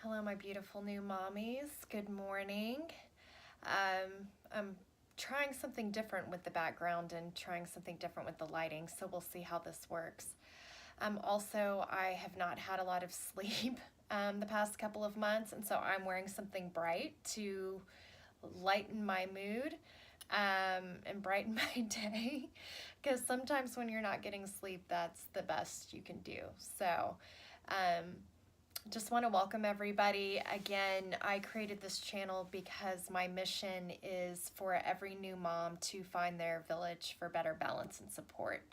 Hello, my beautiful new mommies. Good morning. I'm trying something different with the background and trying something different with the lighting, so we'll see how this works. Also, I have not had a lot of sleep the past couple of months, and so I'm wearing something bright to lighten my mood and brighten my day, because sometimes when you're not getting sleep, that's the best you can do. So, just want to welcome everybody. Again, I created this channel because my mission is for every new mom to find their village for better balance and support.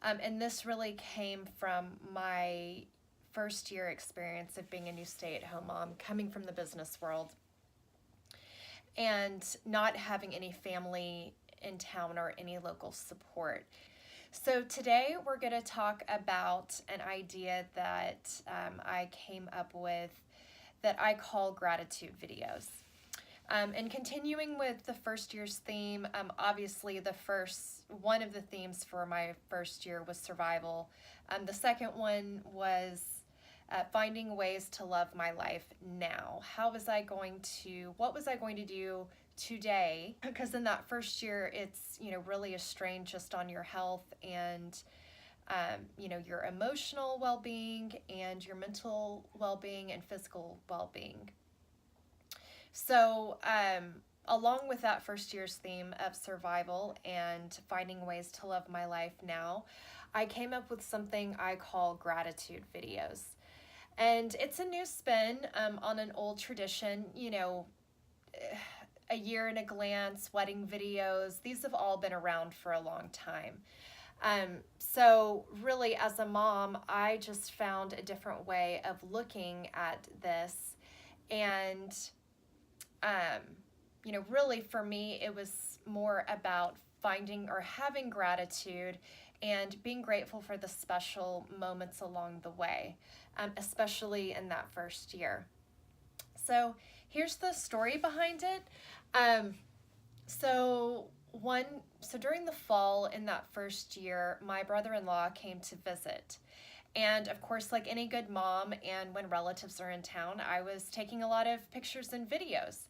And this really came from my first year experience of being a new stay-at-home mom, coming from the business world and not having any family in town or any local support. So today we're going to talk about an idea that I came up with that I call gratitude videos. And continuing with the first year's theme, obviously one of the themes for my first year was survival. The second one was finding ways to love my life now. What was I going to do today? Because in that first year, it's, really a strain just on your health and, your emotional well-being and your mental well-being and physical well-being. So, along with that first year's theme of survival and finding ways to love my life now, I came up with something I call gratitude videos. And it's a new spin on an old tradition, a year in a glance, wedding videos. These have all been around for a long time. So really, as a mom, I just found a different way of looking at this. And, really for me, it was more about finding or having gratitude and being grateful for the special moments along the way, especially in that first year. So here's the story behind it. So during the fall in that first year, my brother-in-law came to visit. And of course, like any good mom, and when relatives are in town, I was taking a lot of pictures and videos.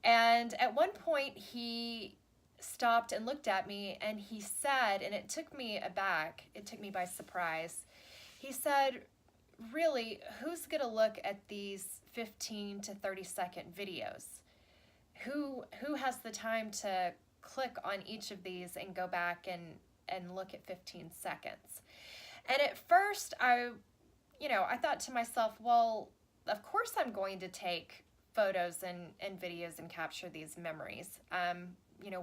And at one point, he stopped and looked at me and he said, and it took me aback, it took me by surprise. He said, really, who's going to look at these 15 to 30-second videos? Who has the time to click on each of these and go back and look at 15 seconds? And at first, I thought to myself, well, of course I'm going to take photos and videos and capture these memories.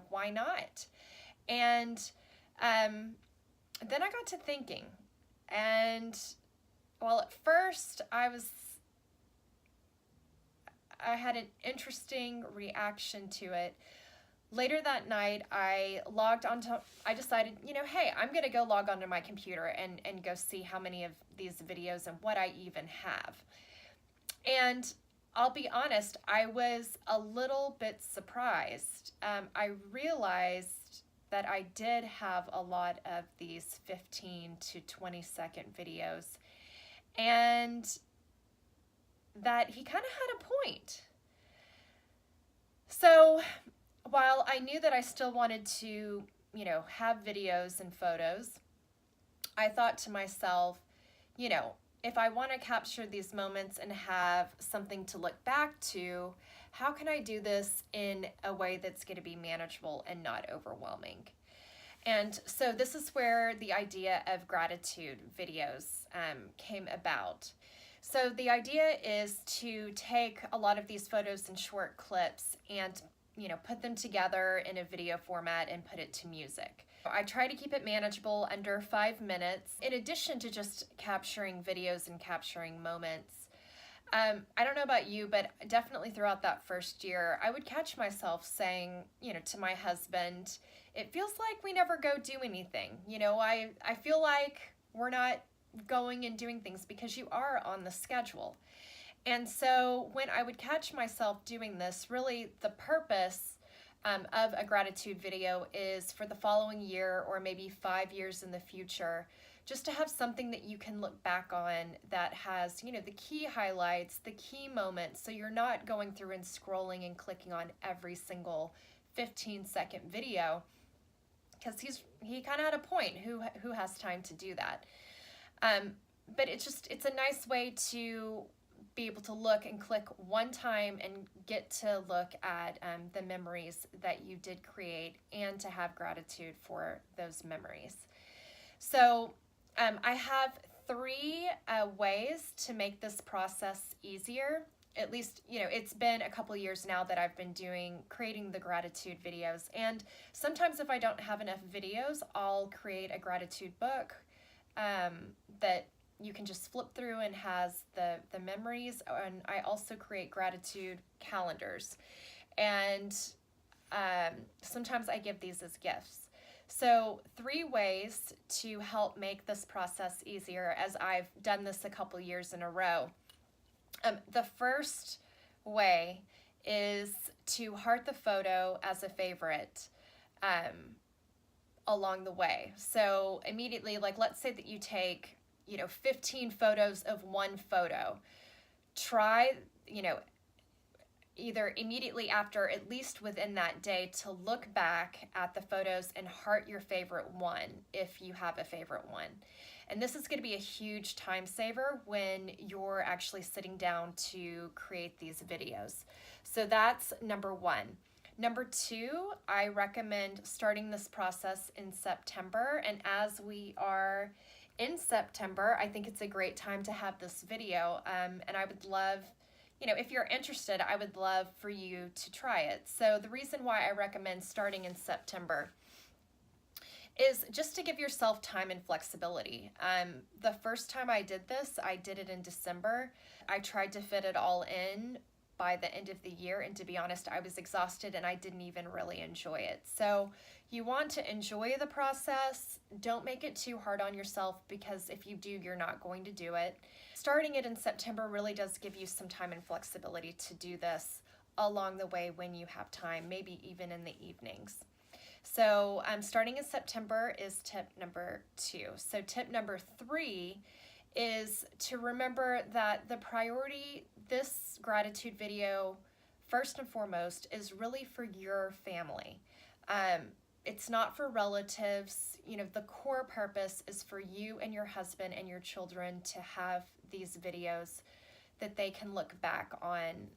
Why not? And then I got to thinking, and well, at first I had an interesting reaction to it. Later that night, I decided, hey, I'm going to go log onto my computer and go see how many of these videos and what I even have. And I'll be honest, I was a little bit surprised. I realized that I did have a lot of these 15 to 20-second videos, and that he kind of had a point. So while I knew that I still wanted to, have videos and photos, I thought to myself, if I want to capture these moments and have something to look back to, how can I do this in a way that's going to be manageable and not overwhelming? And so this is where the idea of gratitude videos came about. So the idea is to take a lot of these photos and short clips and, put them together in a video format and put it to music. I try to keep it manageable, under 5 minutes, in addition to just capturing videos and capturing moments. I don't know about you, but definitely throughout that first year, I would catch myself saying, to my husband, it feels like we never go do anything. I feel like we're not going and doing things because you are on the schedule. And so when I would catch myself doing this, really the purpose of a gratitude video is for the following year or maybe 5 years in the future just to have something that you can look back on that has, you know, the key highlights, the key moments, so you're not going through and scrolling and clicking on every single 15-second video, because he kind of had a point. Who has time to do that? But it's a nice way to be able to look and click one time and get to look at the memories that you did create, and to have gratitude for those memories. So I have 3 ways to make this process easier. At least, you know, it's been a couple years now that I've been creating the gratitude videos. And sometimes if I don't have enough videos, I'll create a gratitude book that you can just flip through and has the memories. And I also create gratitude calendars. And sometimes I give these as gifts. So 3 ways to help make this process easier, as I've done this a couple years in a row. The first way is to heart the photo as a favorite along the way. So immediately, like, let's say that you take, you know, 15 photos of one photo. Try, you know, either immediately after, at least within that day, to look back at the photos and heart your favorite one if you have a favorite one. And this is going to be a huge time saver when you're actually sitting down to create these videos. So that's number 1. Number 2, I recommend starting this process in September. And as we are in September, I think it's a great time to have this video. And I would love, you know, if you're interested, I would love for you to try it. So the reason why I recommend starting in September is just to give yourself time and flexibility. The first time I did this, I did it in December. I tried to fit it all in by the end of the year, and to be honest, I was exhausted and I didn't even really enjoy it. So you want to enjoy the process. Don't make it too hard on yourself, because if you do, you're not going to do it. Starting it in September really does give you some time and flexibility to do this along the way when you have time, maybe even in the evenings. So starting in September is tip number 2. So tip number 3 is to remember that the priority, this gratitude video, first and foremost, is really for your family. It's not for relatives. You know, the core purpose is for you and your husband and your children to have these videos that they can look back on,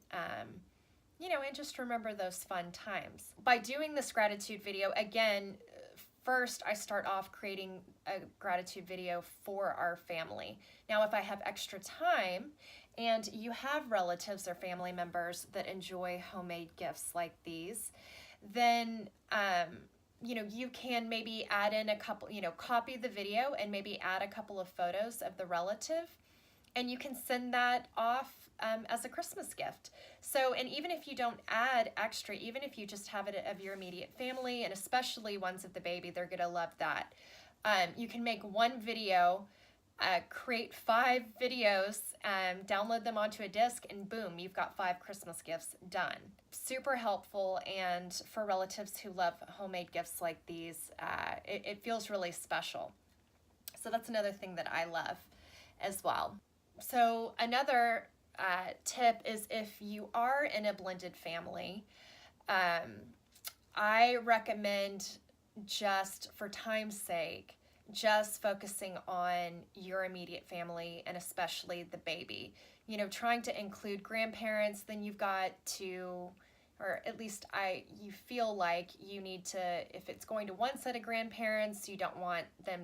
you know, and just remember those fun times. By doing this gratitude video, again, first I start off creating a gratitude video for our family. Now, if I have extra time and you have relatives or family members that enjoy homemade gifts like these, then, you know, you can maybe add in a couple, you know, copy the video and maybe add a couple of photos of the relative, and you can send that off as a Christmas gift. So, and even if you don't add extra, even if you just have it of your immediate family, and especially ones of the baby, they're gonna love that. You can make one video, create 5 videos, download them onto a disc, and boom, you've got 5 Christmas gifts done. Super helpful, and for relatives who love homemade gifts like these, it feels really special. So that's another thing that I love as well. So another tip is, if you are in a blended family, I recommend, just for time's sake, just focusing on your immediate family, and especially the baby. You know, trying to include grandparents, then you've got to, or at least you feel like you need to, if it's going to one set of grandparents, you don't want them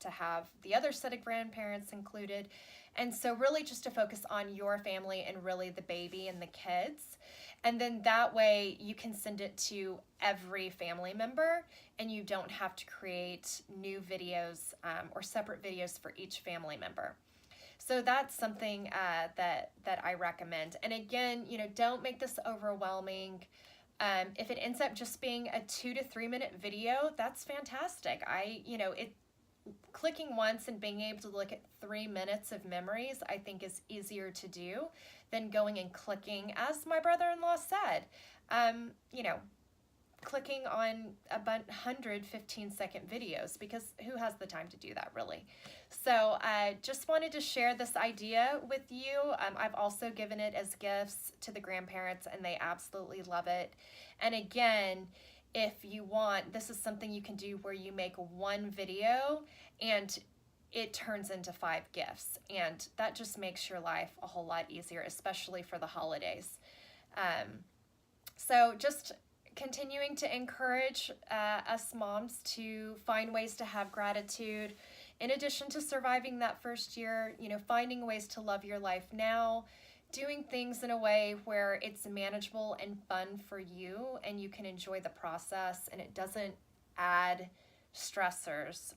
to have the other set of grandparents included. And so really just to focus on your family and really the baby and the kids. And then that way you can send it to every family member, and you don't have to create new videos or separate videos for each family member. So that's something that I recommend. And again, you know, don't make this overwhelming. If it ends up just being a 2 to 3 minute video, that's fantastic. Clicking once and being able to look at 3 minutes of memories, I think, is easier to do than going and clicking, as my brother-in-law said, you know, clicking on 115-second videos, because who has the time to do that, really? So I just wanted to share this idea with you. I've also given it as gifts to the grandparents, and they absolutely love it. And again, if you want, this is something you can do where you make one video and it turns into 5 gifts, and that just makes your life a whole lot easier, especially for the holidays. So just continuing to encourage us moms to find ways to have gratitude. In addition to surviving that first year, finding ways to love your life now, doing things in a way where it's manageable and fun for you, and you can enjoy the process, and it doesn't add stressors,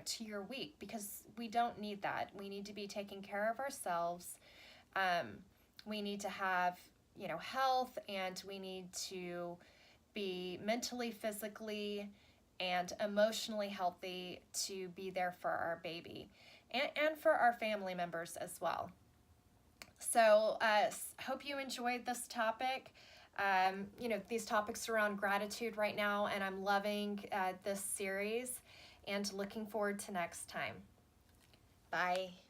to your week, because we don't need that. We need to be taking care of ourselves. We need to have, health, and we need to be mentally, physically, and emotionally healthy to be there for our baby and for our family members as well. So hope you enjoyed this topic. These topics around gratitude right now, and I'm loving this series and looking forward to next time. Bye.